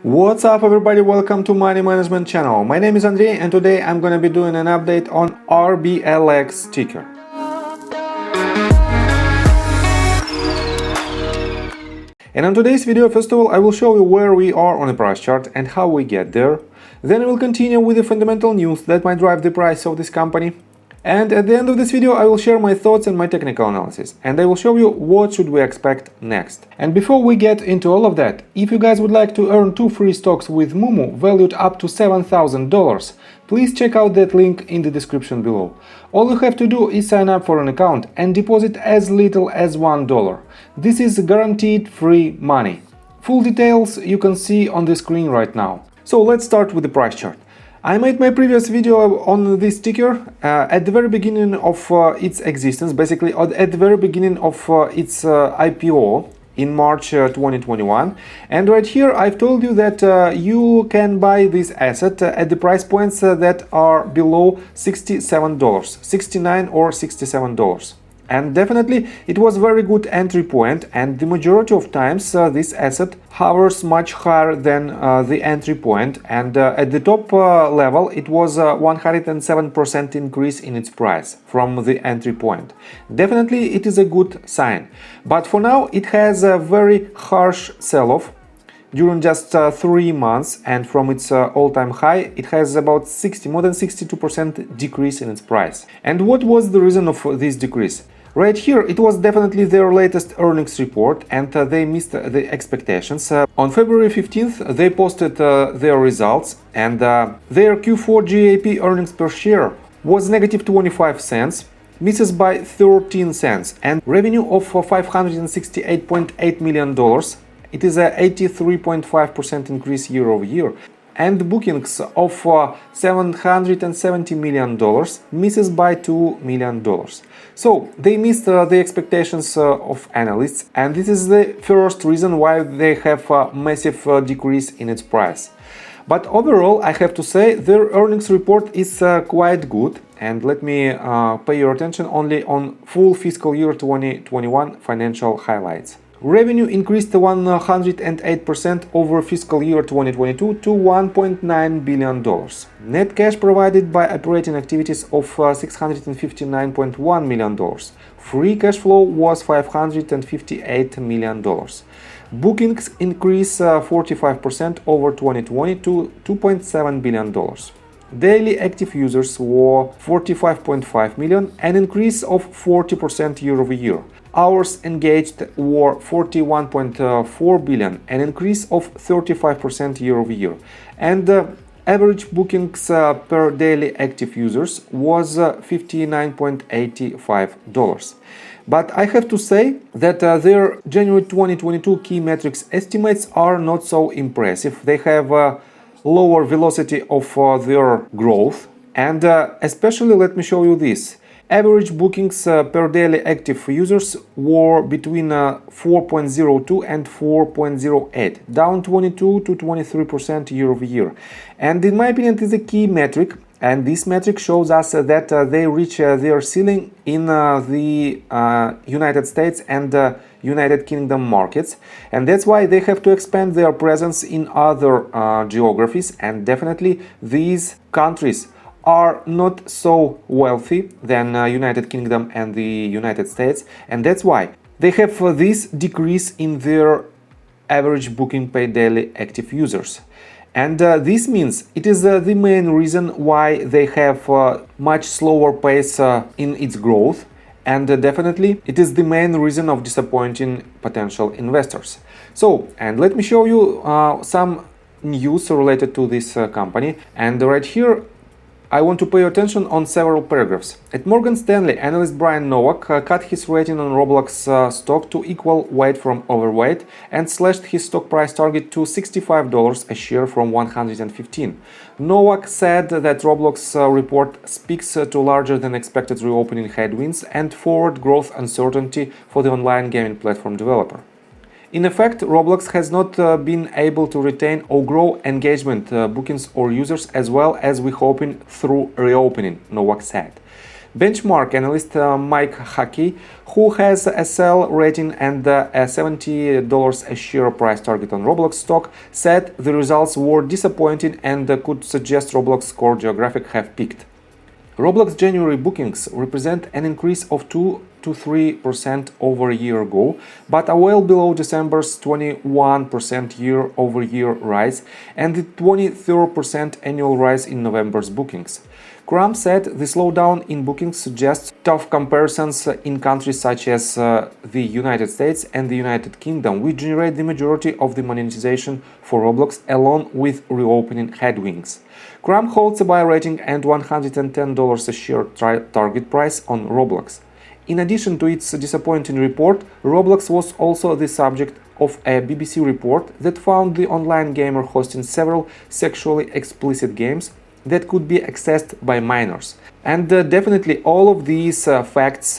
What's up everybody, welcome to Money Management channel. My name is Andrei and today I'm gonna be doing an update on RBLX ticker. And on today's video, first of all, I will show you where we are on the price chart and how we get there. Then I will continue with the fundamental news that might drive the price of this company. And at the end of this video, I will share my thoughts and my technical analysis. And I will show you what should we expect next. And before we get into all of that, if you guys would like to earn 2 free stocks with Moomoo valued up to $7,000, please check out that link in the description below. All you have to do is sign up for an account and deposit as little as $1. This is guaranteed free money. Full details you can see on the screen right now. So let's start with the price chart. I made my previous video on this ticker at the very beginning of its existence, basically at the very beginning of its IPO in March 2021. And right here I've told you that you can buy this asset at the price points that are below $67, $69 or $67. And definitely it was a very good entry point, and the majority of times this asset hovers much higher than the entry point, and at the top level it was 107% increase in its price from the entry point. Definitely it is a good sign, but for now it has a very harsh sell-off during just 3 months, and from its all-time high it has about more than 62% decrease in its price. And what was the reason of this decrease? Right here it was definitely their latest earnings report, and they missed the expectations. On February 15th they posted their results, and their Q4 GAAP earnings per share was negative 25 cents, misses by 13 cents, and revenue of $568.8 million. It is a 83.5% increase year over year. And bookings of $770 million, misses by $2 million. So they missed the expectations of analysts, and this is the first reason why they have a massive decrease in its price. But overall, I have to say their earnings report is quite good, and let me pay your attention only on full fiscal year 2021 financial highlights. Revenue increased 108% over fiscal year 2022 to $1.9 billion. Net cash provided by operating activities of $659.1 million. Free cash flow was $558 million. Bookings increased 45% over 2020 to $2.7 billion. Daily active users were 45.5 million, an increase of 40% year over year. Hours engaged were 41.4 billion, an increase of 35% year over year. And average bookings per daily active users was $59.85. But I have to say that their January 2022 key metrics estimates are not so impressive. They have lower velocity of their growth, and especially let me show you this. Average bookings per daily active users were between 4.02 and 4.08, down 22 to 23% year over year. And in my opinion, it is a key metric, and this metric shows us that they reach their ceiling in the United States and United Kingdom markets, and that's why they have to expand their presence in other geographies, and definitely these countries are not so wealthy than United Kingdom and the United States, and that's why they have this decrease in their average booking per daily active users. And this means it is the main reason why they have much slower pace in its growth, and definitely it is the main reason of disappointing potential investors. So, and let me show you some news related to this company, and right here I want to pay attention on several paragraphs. At Morgan Stanley, analyst Brian Nowak cut his rating on Roblox stock to equal weight from overweight and slashed his stock price target to $65 a share from $115. Nowak said that Roblox report speaks to larger than expected reopening headwinds and forward growth uncertainty for the online gaming platform developer. In effect, Roblox has not been able to retain or grow engagement, bookings or users as well as we hoping through reopening, Nowak said. Benchmark analyst Mike Hackey, who has a sell rating and a $70 a share price target on Roblox stock, said the results were disappointing and could suggest Roblox core geographic have peaked. Roblox January bookings represent an increase of 2 to 3% over a year ago, but are well below December's 21% year-over-year rise and the 23% annual rise in November's bookings. Crum said the slowdown in bookings suggests tough comparisons in countries such as the United States and the United Kingdom, which generate the majority of the monetization for Roblox, along with reopening headwinds. Crum holds a buy rating and $110 a share target price on Roblox. In addition to its disappointing report, Roblox was also the subject of a BBC report that found the online gamer hosting several sexually explicit games that could be accessed by minors. And definitely all of these facts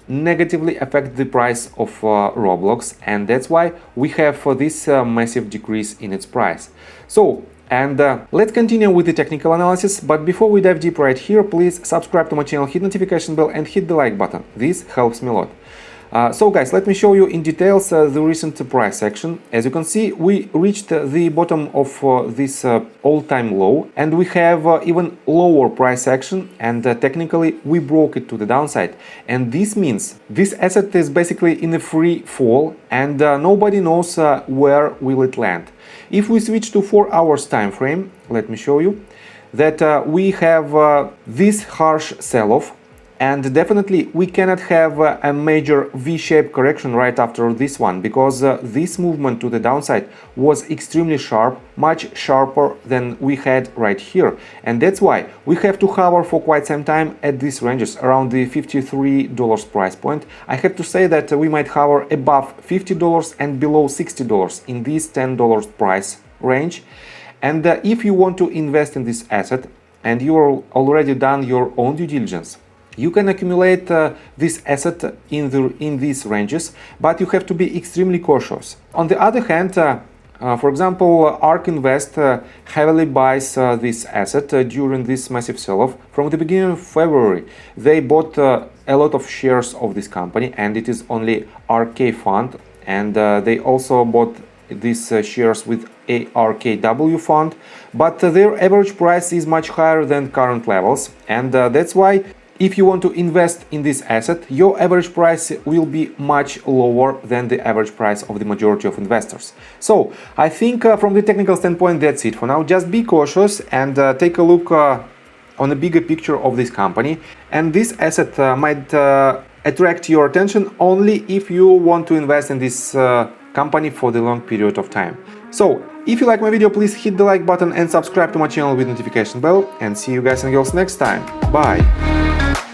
negatively affect the price of Roblox, and that's why we have this massive decrease in its price. Let's continue with the technical analysis, but before we dive deep right here, please subscribe to my channel, hit notification bell and hit the like button. This helps me a lot. So guys, let me show you in details the recent price action. As you can see, we reached the bottom of this all-time low, and we have even lower price action, and technically we broke it to the downside. And this means this asset is basically in a free fall, and nobody knows where will it land. If we switch to 4 hours time frame, let me show you that we have this harsh sell-off. And definitely we cannot have a major V-shaped correction right after this one, because this movement to the downside was extremely sharp, much sharper than we had right here. And that's why we have to hover for quite some time at these ranges around the $53 price point. I have to say that we might hover above $50 and below $60 in this $10 price range. And if you want to invest in this asset and you are already done your own due diligence, you can accumulate this asset in these ranges, but you have to be extremely cautious. On the other hand, for example, ARK Invest heavily buys this asset during this massive sell-off. From the beginning of February, they bought a lot of shares of this company, and it is only RK fund, and they also bought these shares with ARKW fund, but their average price is much higher than current levels, and that's why if you want to invest in this asset, your average price will be much lower than the average price of the majority of investors. So I think from the technical standpoint, that's it for now. Just be cautious and take a look on a bigger picture of this company. And this asset might attract your attention only if you want to invest in this company for the long period of time. So if you like my video, please hit the like button and subscribe to my channel with notification bell, and see you guys and girls next time. Bye!